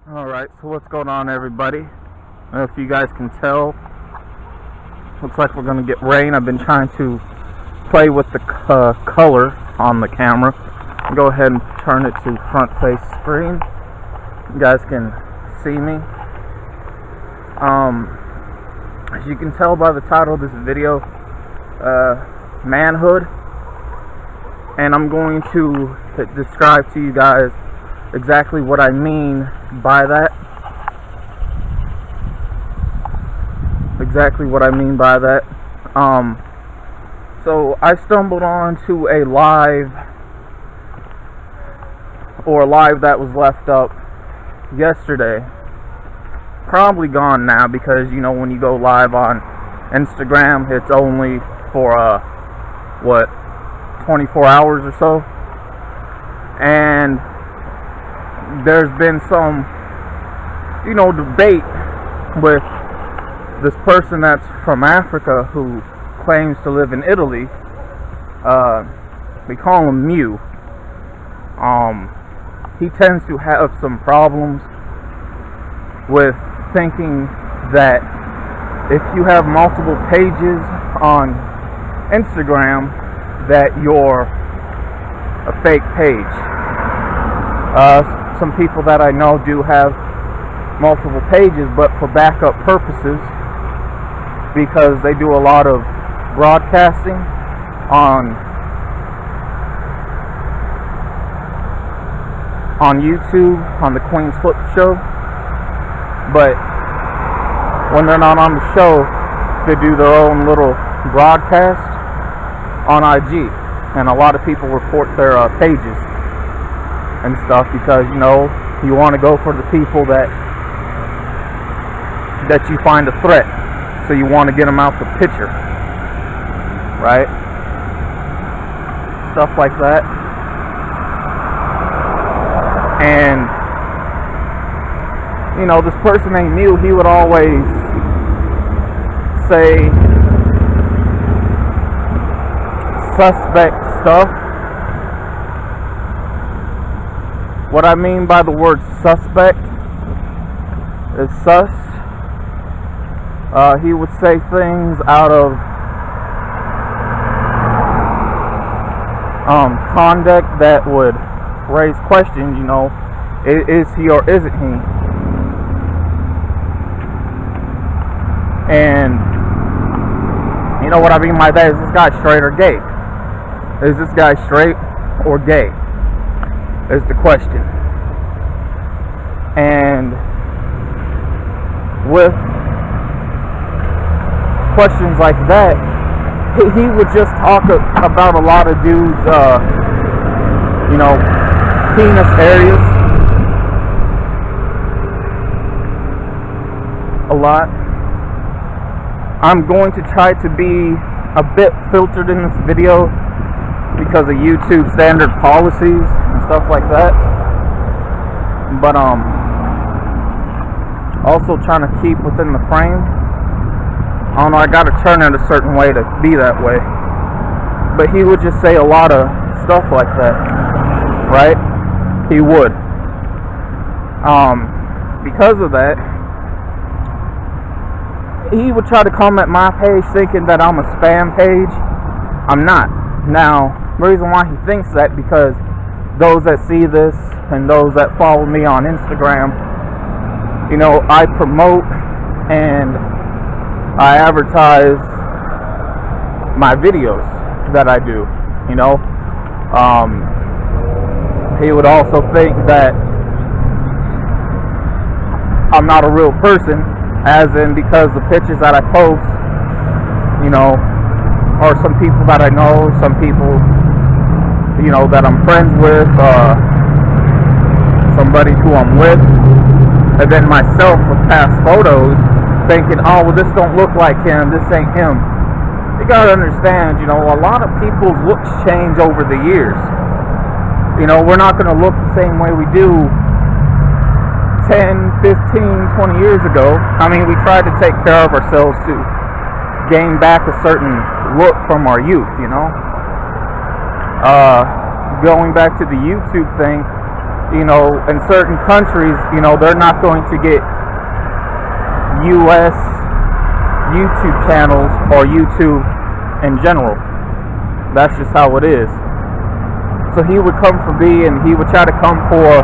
Alright, so what's going on, everybody? I don't know if you guys can tell. Looks like we're going to get rain. I've been trying to play with the color on the camera. Go ahead and turn it to front face screen. You guys can see me. As you can tell by the title of this video, manhood. And I'm going to describe to you guys exactly what I mean by that. So I stumbled onto a live that was left up yesterday. Probably gone now, because you know when you go live on Instagram, it's only for 24 hours or so. And there's been some, debate with this person that's from Africa who claims to live in Italy. We call him Mew. He tends to have some problems with thinking that if you have multiple pages on Instagram, that you're a fake page. Some people that I know do have multiple pages, but for backup purposes, because they do a lot of broadcasting on YouTube, on the Queen's Flip show. But when they're not on the show, they do their own little broadcast on IG, and a lot of people report their pages and stuff, because you want to go for the people that you find a threat, so you want to get them out the picture, right? Stuff like that. And this person named Mew, he would always say suspect stuff. What I mean by the word suspect is sus. He would say things out of conduct that would raise questions, is he or isn't he? And what I mean by that is this guy straight or gay? Is this guy straight or gay? Is the question. And with questions like that, he would just talk about a lot of dudes, penis areas a lot. I'm going to try to be a bit filtered in this video because of YouTube standard policies and stuff like that. But also trying to keep within the frame. I don't know, I gotta turn it a certain way to be that way. But he would just say a lot of stuff like that, right? He would. Because of that, he would try to come at my page thinking that I'm a spam page. I'm not. Now, the reason why he thinks that, because those that see this and those that follow me on Instagram, I promote and I advertise my videos that I do. He would also think that I'm not a real person, as in because the pictures that I post, are some people that I know, some people, that I'm friends with, somebody who I'm with, and then myself with past photos, thinking, oh, well, this don't look like him, this ain't him. You gotta understand, a lot of people's looks change over the years. We're not gonna look the same way we do 10, 15, 20 years ago. I mean, we tried to take care of ourselves to gain back a certain look from our youth, Going back to the YouTube thing, in certain countries, they're not going to get U.S. YouTube channels or YouTube in general. That's just how it is. So he would come for me, and he would try to come for,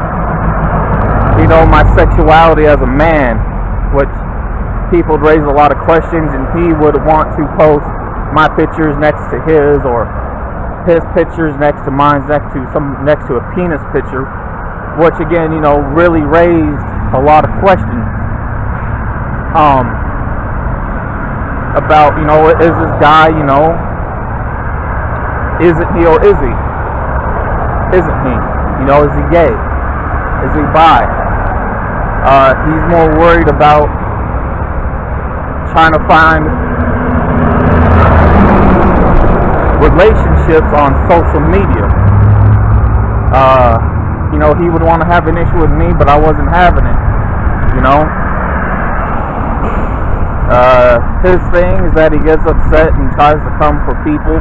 my sexuality as a man, which people would raise a lot of questions, and he would want to post my pictures next to his, or his pictures next to mine, next to a penis picture, which again, really raised a lot of questions. About, is this guy, isn't he or is he? Isn't he? Is he gay? Is he bi? He's more worried about trying to find relationships on social media. He would want to have an issue with me, but I wasn't having it. His thing is that he gets upset and tries to come for people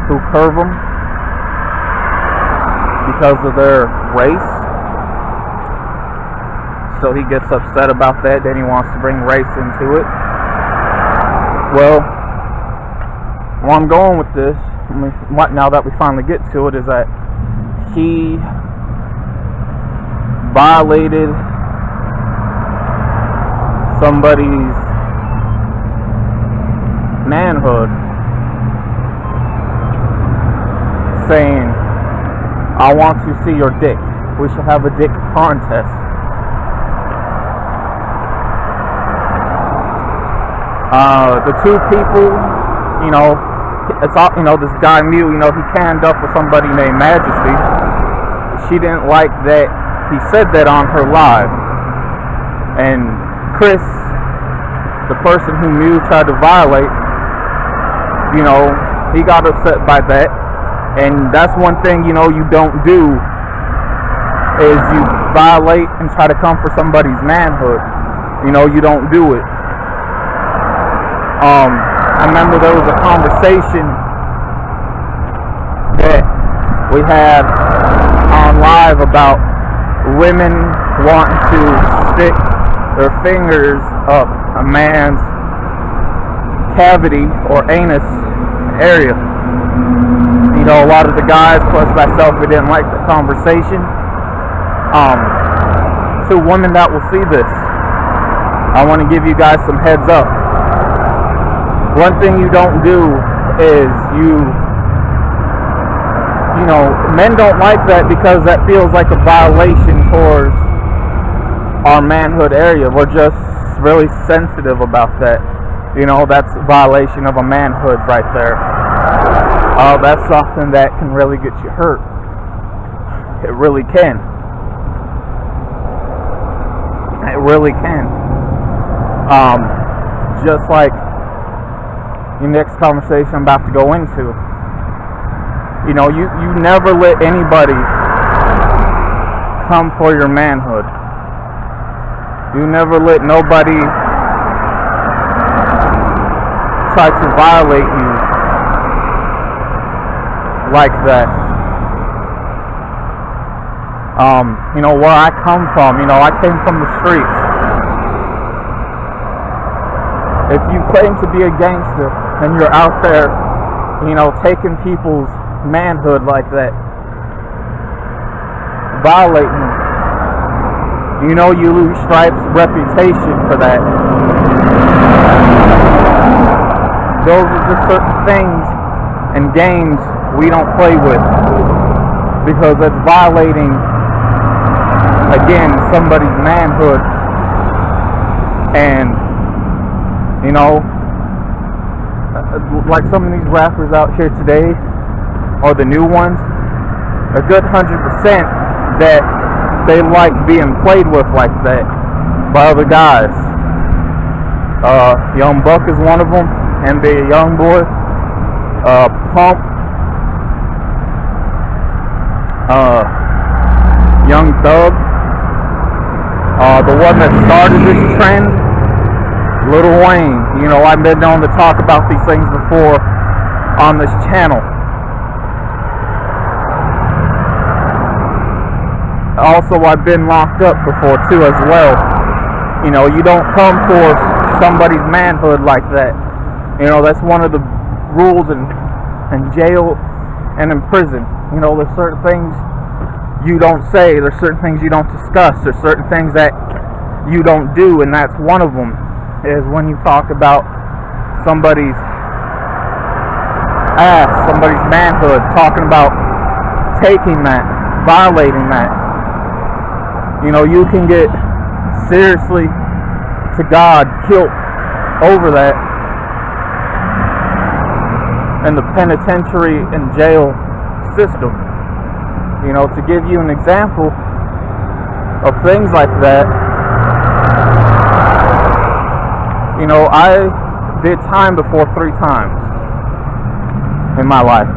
who curve him because of their race. So he gets upset about that, then he wants to bring race into it. Well, where I'm going with this, now that we finally get to it, is that he violated somebody's manhood, saying, I want to see your dick. We should have a dick contest. The two people, it's all, this guy Mew, he canned up with somebody named Majesty. She didn't like that he said that on her live. And Chris, the person who Mew tried to violate, he got upset by that. And that's one thing, you don't do, is you violate and try to come for somebody's manhood. You don't do it. I remember there was a conversation that we had on live about women wanting to stick their fingers up a man's cavity or anus area. A lot of the guys, plus myself, we didn't like the conversation. To women that will see this, I want to give you guys some heads up. One thing you don't do is men don't like that, because that feels like a violation towards our manhood area. We're just really sensitive about that. That's a violation of a manhood right there. That's something that can really get you hurt. It really can. It really can. Just like the next conversation I'm about to go into. You never let anybody come for your manhood. You never let nobody try to violate you like that. Where I come from, I came from the streets. If you claim to be a gangster and you're out there, taking people's manhood like that, violating, you lose Stripe's reputation for that. Those are just certain things and games we don't play with, because it's violating, again, somebody's manhood. And like some of these rappers out here today, or the new ones, a good 100% that they like being played with like that by other guys. Young Buck is one of them, NBA Young Boy, Pump, Young Thug, the one that started this trend, Lil Wayne. I've been known to talk about these things before on this channel. also I've been locked up before too as well. You know, you don't come for somebody's manhood like that. You know, that's one of the rules in jail and in prison. You know, there's certain things you don't say, there's certain things you don't discuss, there's certain things that you don't do, and that's one of them, is when you talk about somebody's ass, somebody's manhood, talking about taking that, violating that. You know, you can get seriously to God guilt over that in the penitentiary and jail system. You know, to give you an example of things like that, you know, I did time before 3 times in my life.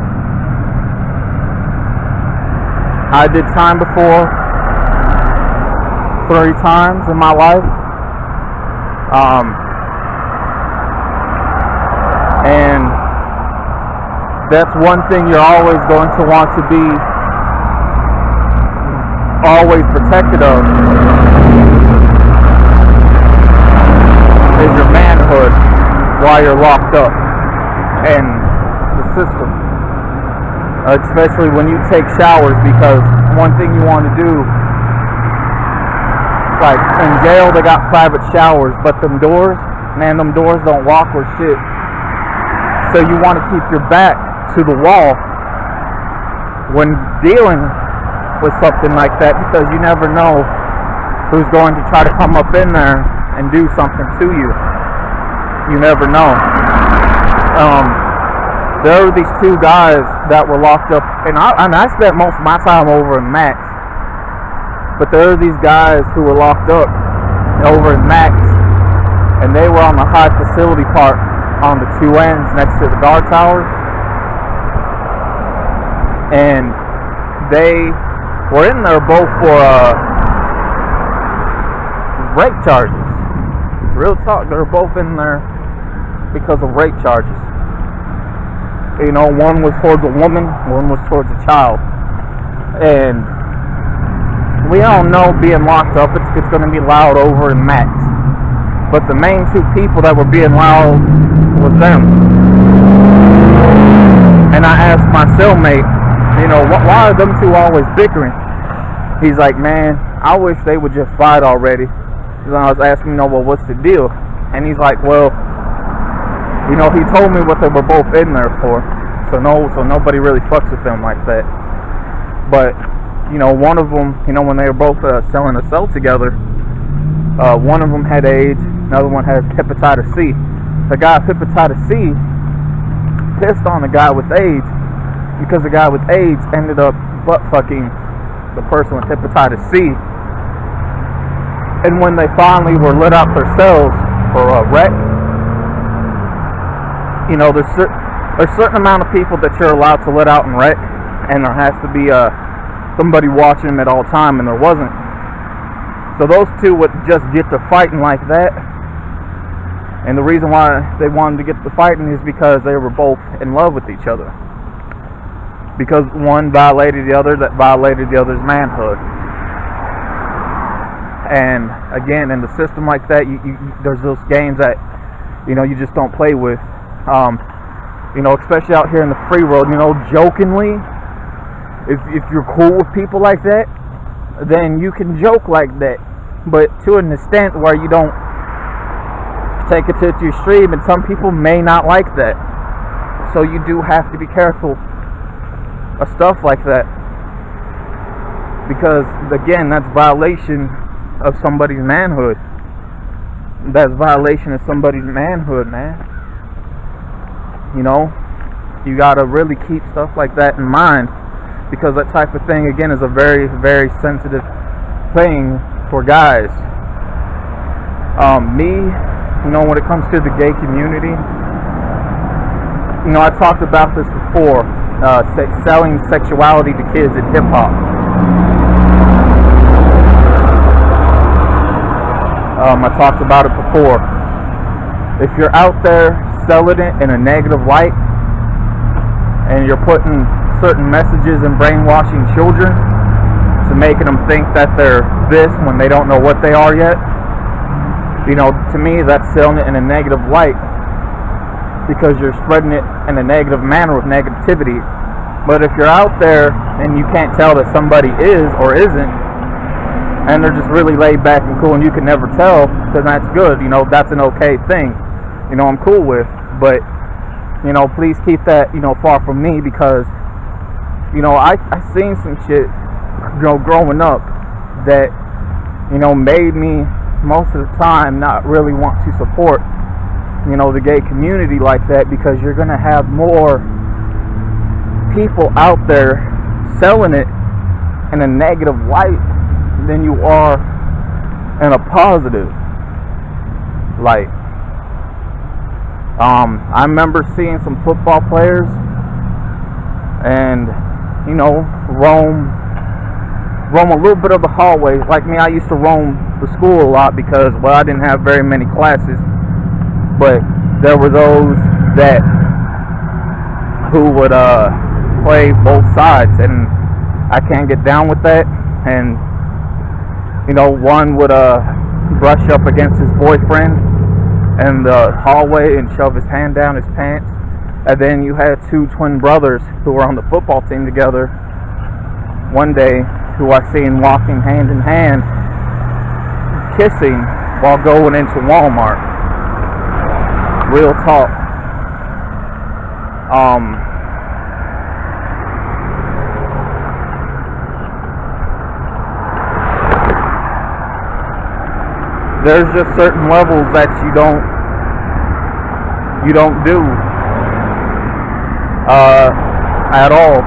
I did time before 3 times in my life. And that's one thing you're always going to want to be always protected of, is your manhood while you're locked up in the system. Especially when you take showers, because one thing you want to do, like in jail they got private showers, but them doors, man, them doors don't lock or shit. So you want to keep your back to the wall when dealing with something like that, because you never know who's going to try to come up in there and do something to you. You never know. There were these 2 guys that were locked up, and I spent most of my time over in Max. But there were these guys who were locked up over in Max, and they were on the high facility part on the 2 ends next to the guard towers. And they were in there both for rape charges. Real talk, they were both in there because of rape charges. You know, one was towards a woman, one was towards a child. And we all know being locked up, it's going to be loud over in Max. But the main 2 people that were being loud was them. And I asked my cellmate, you know, why are them 2 always bickering? He's like, man, I wish they would just fight already. And I was asking, you know, well, what's the deal? And he's like, well, you know, he told me what they were both in there for. So nobody really fucks with them like that. But, you know, one of them, you know, when they were both selling a cell together, one of them had AIDS, another one had hepatitis C. The guy with hepatitis C pissed on the guy with AIDS because the guy with AIDS ended up butt fucking the person with hepatitis C. And when they finally were let out their cells for a rec, you know, there's a certain amount of people that you're allowed to let out and rec, and there has to be somebody watching them at all time, and there wasn't. So those 2 would just get to fighting like that. And the reason why they wanted to get to fighting is because they were both in love with each other. Because one violated the other, that violated the other's manhood. And again, in the system like that, there's those games that, you know, you just don't play with. You know, especially out here in the free world, you know, jokingly, if you're cool with people like that, then you can joke like that. But to an extent where you don't take it to your extreme, and some people may not like that. So you do have to be careful of stuff like that. Because, again, that's violation of somebody's manhood. That's violation of somebody's manhood, man. You know, you gotta really keep stuff like that in mind, because that type of thing, again, is a very, very sensitive thing for guys. Me, you know, when it comes to the gay community, you know, I talked about this before, selling sexuality to kids in hip-hop. I talked about it before. If you're out there selling it in a negative light, and you're putting certain messages and brainwashing children, to making them think that they're this when they don't know what they are yet. To me, that's selling it in a negative light, because you're spreading it in a negative manner with negativity. But if you're out there and you can't tell that somebody is or isn't, and they're just really laid back and cool and you can never tell, then that's good. That's an okay thing. I'm cool with. But, please keep that, far from me, because, I seen some shit, growing up that, made me most of the time not really want to support, the gay community like that, because you're going to have more people out there selling it in a negative light than you are in a positive light. I remember seeing some football players and, roam a little bit of the hallways. Like me, I used to roam the school a lot because, I didn't have very many classes. But there were those who would play both sides, and I can't get down with that. And, one would brush up against his boyfriend in the hallway and shove his hand down his pants. And then you had two twin brothers who were on the football team together one day, who I seen walking hand in hand, kissing while going into Walmart. Real talk. There's just certain levels that you don't do at all.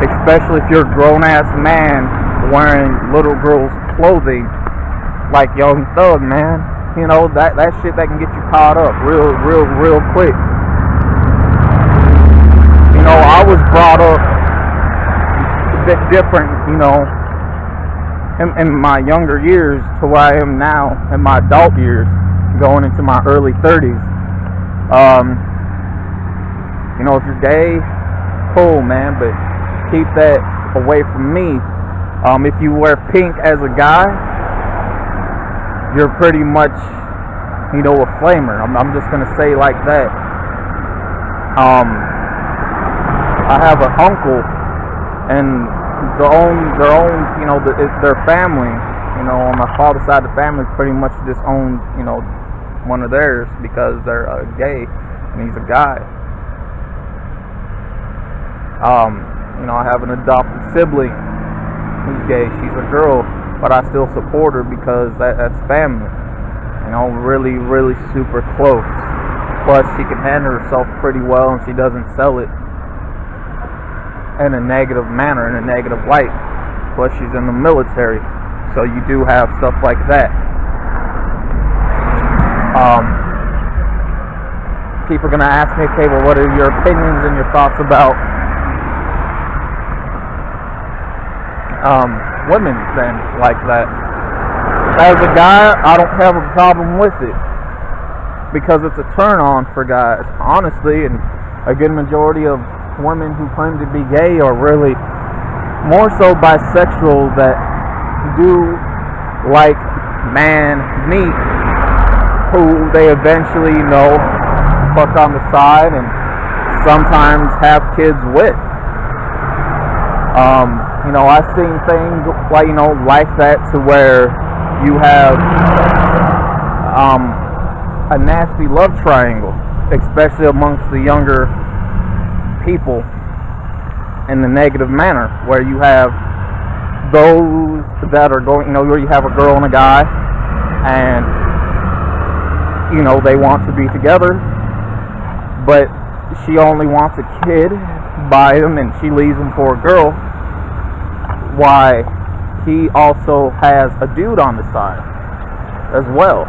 Especially if you're a grown-ass man wearing little girls' clothing like Young Thug, man. That shit that can get you caught up real quick. I was brought up a bit different, in my younger years to where I am now in my adult years, going into my early 30s. If you're gay, cool, man, but keep that away from me. If you wear pink as a guy, you're pretty much, a flamer. I'm just gonna say like that. I have an uncle, and their family, on my father's side of the family, pretty much just owns, one of theirs, because they're gay, and he's a guy. I have an adopted sibling who's gay. She's a girl, but I still support her because that's family. Really super close. Plus, she can handle herself pretty well, and she doesn't sell it in a negative manner, in a negative light. Plus, she's in the military, so you do have stuff like that. People are gonna ask me, okay, well, what are your opinions and your thoughts about women then, like that? As a guy, I don't have a problem with it, because it's a turn on for guys, honestly, and a good majority of women who claim to be gay are really more so bisexual, that do like man meat, who they eventually fuck on the side and sometimes have kids with. I've seen things like that, to where you have a nasty love triangle, especially amongst the younger people, in the negative manner, where you have those that are going, where you have a girl and a guy, and they want to be together, but she only wants a kid by him, and she leaves him for a girl. Why he also has a dude on the side as well.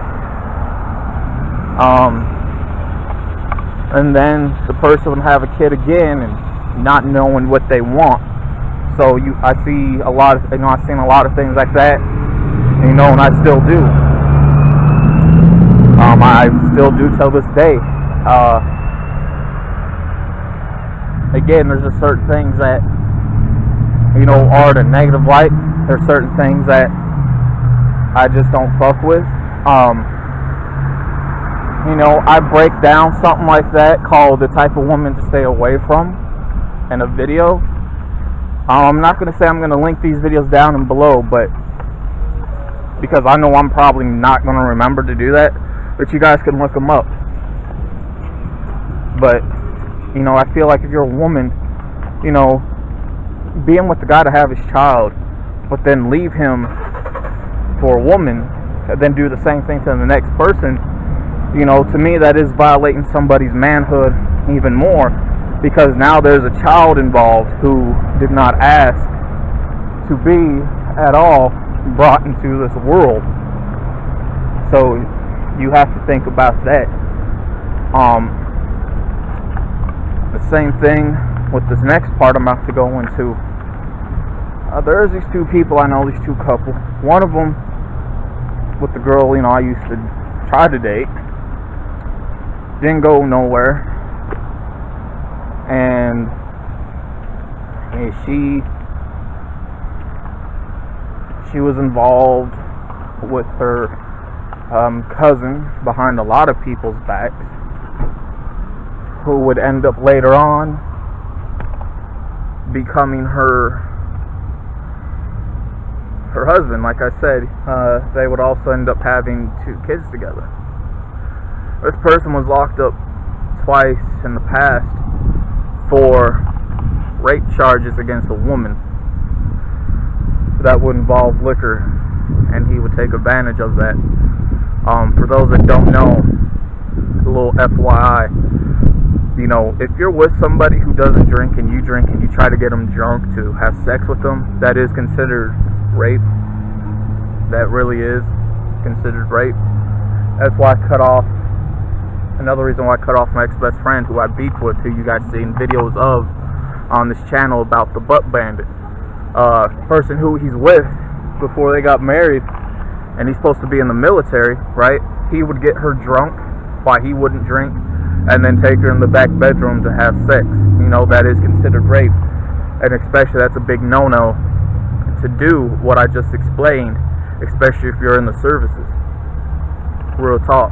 And then the person would have a kid again, and not knowing what they want. So I've seen a lot of things like that, and I still do. I still do till this day. again, there's just certain things that, are the negative light. There's certain things that I just don't fuck with. I break down something like that called The Type of Woman to Stay Away From in a video. I'm not going to say I'm going to link these videos down and below, but because I know I'm probably not going to remember to do that, but you guys can look them up. But, I feel like if you're a woman, being with the guy to have his child, but then leave him for a woman, and then do the same thing to the next person, to me that is violating somebody's manhood even more, because now there's a child involved who did not ask to be at all brought into this world. So you have to think about that. The same thing with this next part I'm about to go into. There's these two people I know, these two couples. One of them with the girl I used to try to date, didn't go nowhere, and she was involved with her cousin behind a lot of people's backs, who would end up later on becoming her husband. Like I said, they would also end up having 2 kids together. This person was locked up twice in the past for rape charges against a woman that would involve liquor, and he would take advantage of that. For those that don't know, a little FYI, if you're with somebody who doesn't drink and you try to get them drunk to have sex with them, that is considered rape. That really is considered rape. That's why I cut off, another reason why I cut off my ex-best friend who I beefed with, who you guys seen videos of on this channel about the butt bandit. Person who he's with before they got married, and he's supposed to be in the military, right? He would get her drunk while he wouldn't drink, and then take her in the back bedroom to have sex. That is considered rape, and especially that's a big no-no to do what I just explained, especially if you're in the services. Real talk.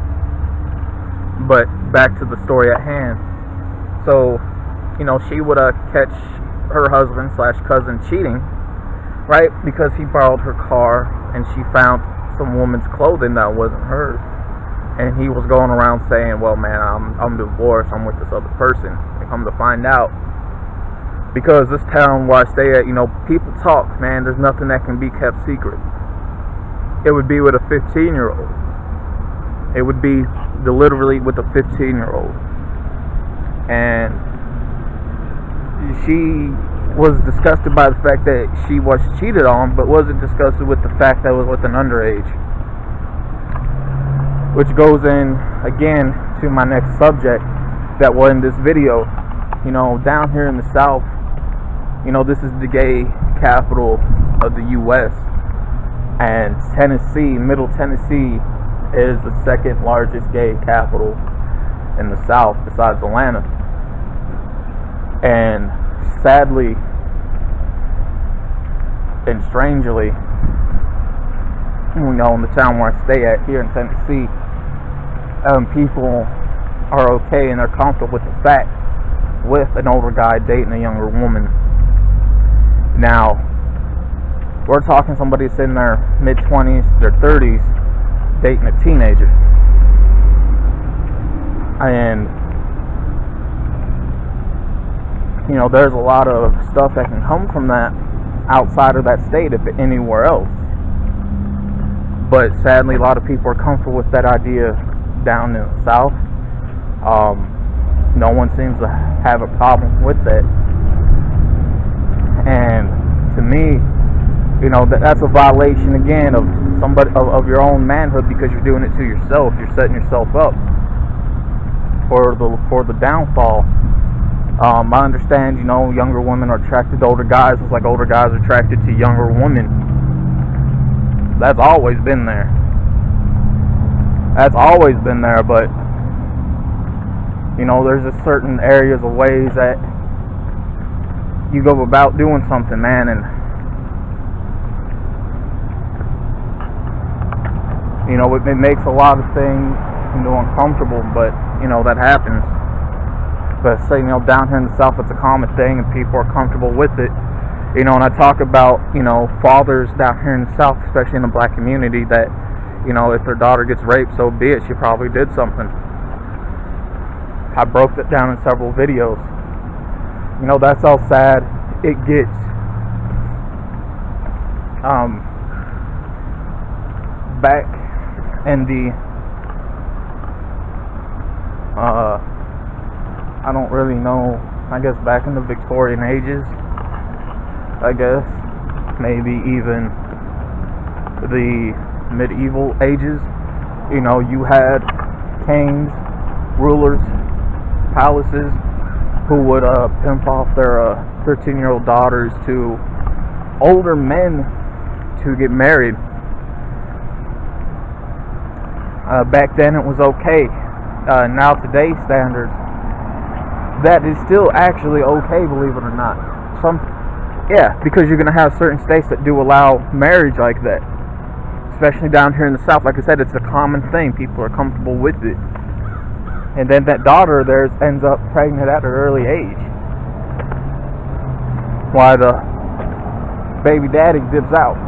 But back to the story at hand. So, she would catch her husband / cousin cheating, right? Because he borrowed her car and she found some woman's clothing that wasn't hers. And he was going around saying, well, man, I'm divorced, I'm with this other person. And come to find out, because this town where I stay at, people talk, man, there's nothing that can be kept secret. It would be with a 15-year-old. It would be literally with a 15-year-old. And she was disgusted by the fact that she was cheated on, but wasn't disgusted with the fact that it was with an underage. Which goes in, again, to my next subject that will end this video. Down here in the South, this is the gay capital of the U.S. And Tennessee, Middle Tennessee, is the second largest gay capital in the South besides Atlanta. And sadly and strangely, in the town where I stay at here in Tennessee, people are okay and they're comfortable with the fact with an older guy dating a younger woman. Now, we're talking somebody that's in their mid-20s, their 30s, dating a teenager. And, there's a lot of stuff that can come from that outside of that state, if anywhere else. But sadly, a lot of people are comfortable with that idea down in the South. No one seems to have a problem with that. And to me, that's a violation again of somebody of your own manhood, because you're doing it to yourself. You're setting yourself up for the downfall. I understand, younger women are attracted to older guys. It's like older guys are attracted to younger women. That's always been there. But there's just certain areas of ways that you go about doing something, man, and you know, it makes a lot of things, you know, uncomfortable, but you know, that happens. But say, you know, down here in the South, it's a common thing, and people are comfortable with it. You know, and I talk about, you know, fathers down here in the South, especially in the black community, that, you know, if their daughter gets raped, so be it. She probably did something. I broke that down in several videos. You know, that's how sad it gets. Back in the I don't really know, I guess back in the Victorian ages, I guess maybe even the medieval ages, you know, you had kings, rulers, palaces who would pimp off their 13-year-old daughters to older men to get married. Back then it was okay. Now today's standards, that is still actually okay, believe it or not. Yeah, because you're going to have certain states that do allow marriage like that. Especially down here in the South. Like I said, it's a common thing. People are comfortable with it. And then that daughter of theirs ends up pregnant at an early age. While the baby daddy dips out.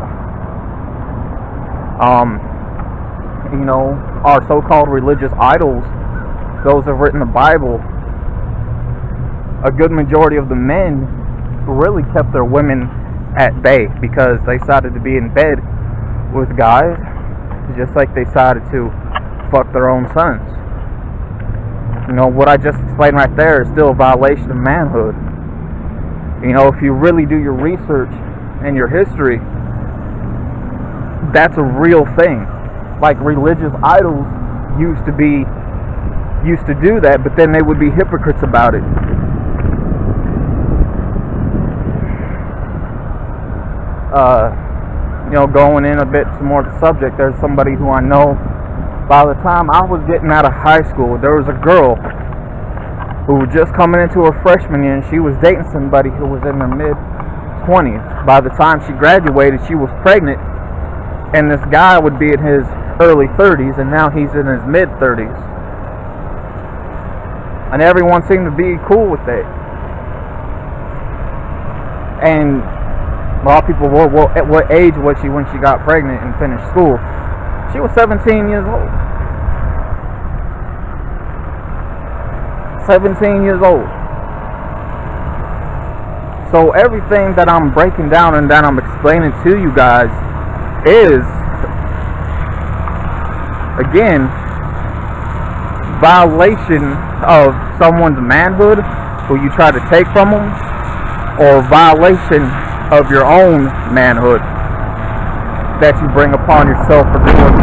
You know, our so-called religious idols, those who have written the Bible, a good majority of the men really kept their women at bay because they decided to be in bed with guys just like they decided to fuck their own sons. You know, what I just explained right there is still a violation of manhood. You know, if you really do your research and your history, that's a real thing. Like religious idols used to do that, but then they would be hypocrites about it. You know, going in a bit more to the subject, there's somebody who I know. By the time I was getting out of high school, there was a girl who was just coming into her freshman year, and she was dating somebody who was in their mid-20s. By the time she graduated, she was pregnant, and this guy would be in his early 30s, and now he's in his mid-30s. And everyone seemed to be cool with it. And a lot of people were, well, at what age was she when she got pregnant and finished school? She was 17 years old. 17 years old. So everything that I'm breaking down and that I'm explaining to you guys is, again, violation of someone's manhood who you try to take from them, or violation of your own manhood that you bring upon yourself for doing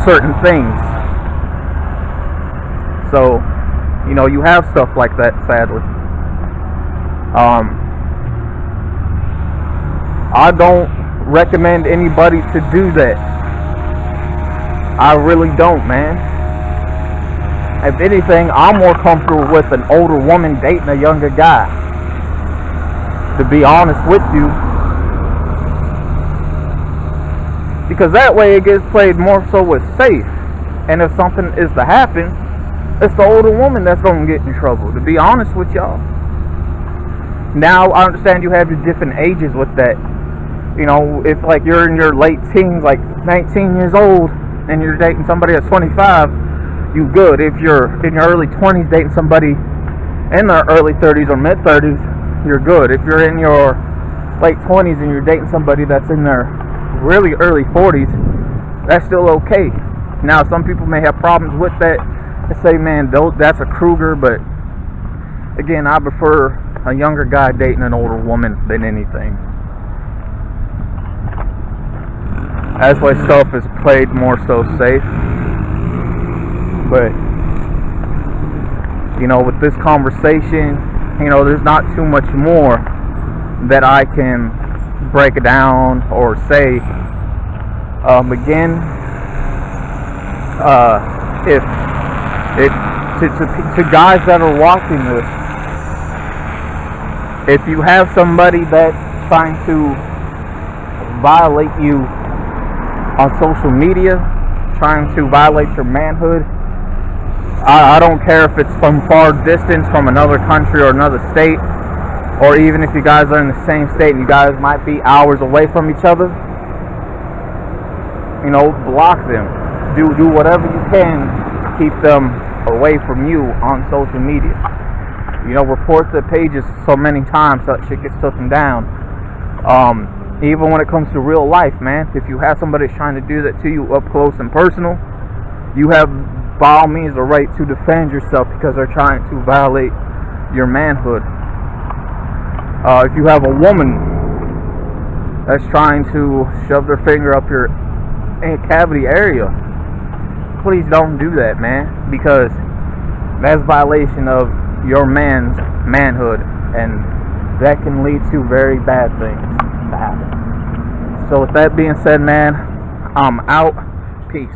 certain things. So, you know, you have stuff like that, sadly. I don't recommend anybody to do that. I really don't, man. If anything, I'm more comfortable with an older woman dating a younger guy, to be honest with you. Because that way it gets played more so as safe. And if something is to happen, it's the older woman that's going to get in trouble, to be honest with y'all. Now, I understand you have your different ages with that. You know, if like you're in your late teens, like 19 years old, and you're dating somebody that's 25, you good. If you're in your early 20s dating somebody in their early 30s or mid 30s, you're good. If you're in your late 20s and you're dating somebody that's in their really early 40s, that's still okay. Now, some people may have problems with that and say, man, that's a Kruger, but again, I prefer a younger guy dating an older woman than anything. That's why stuff is played more so safe. But, you know, with this conversation, you know, there's not too much more that I can break it down or say. Again, if to guys that are watching this, If you have somebody that's trying to violate you on social media, trying to violate your manhood, I don't care if it's from far distance, from another country or another state, or even if you guys are in the same state and you guys might be hours away from each other. You know, block them. Do whatever you can to keep them away from you on social media. You know, report the pages so many times so that shit gets taken down. Even when it comes to real life, man, if you have somebody trying to do that to you up close and personal, you have by all means the right to defend yourself because they're trying to violate your manhood. If you have a woman that's trying to shove their finger up your cavity area, please don't do that, man, because that's violation of your man's manhood, and that can lead to very bad things to happen. So with that being said, man, I'm out. Peace.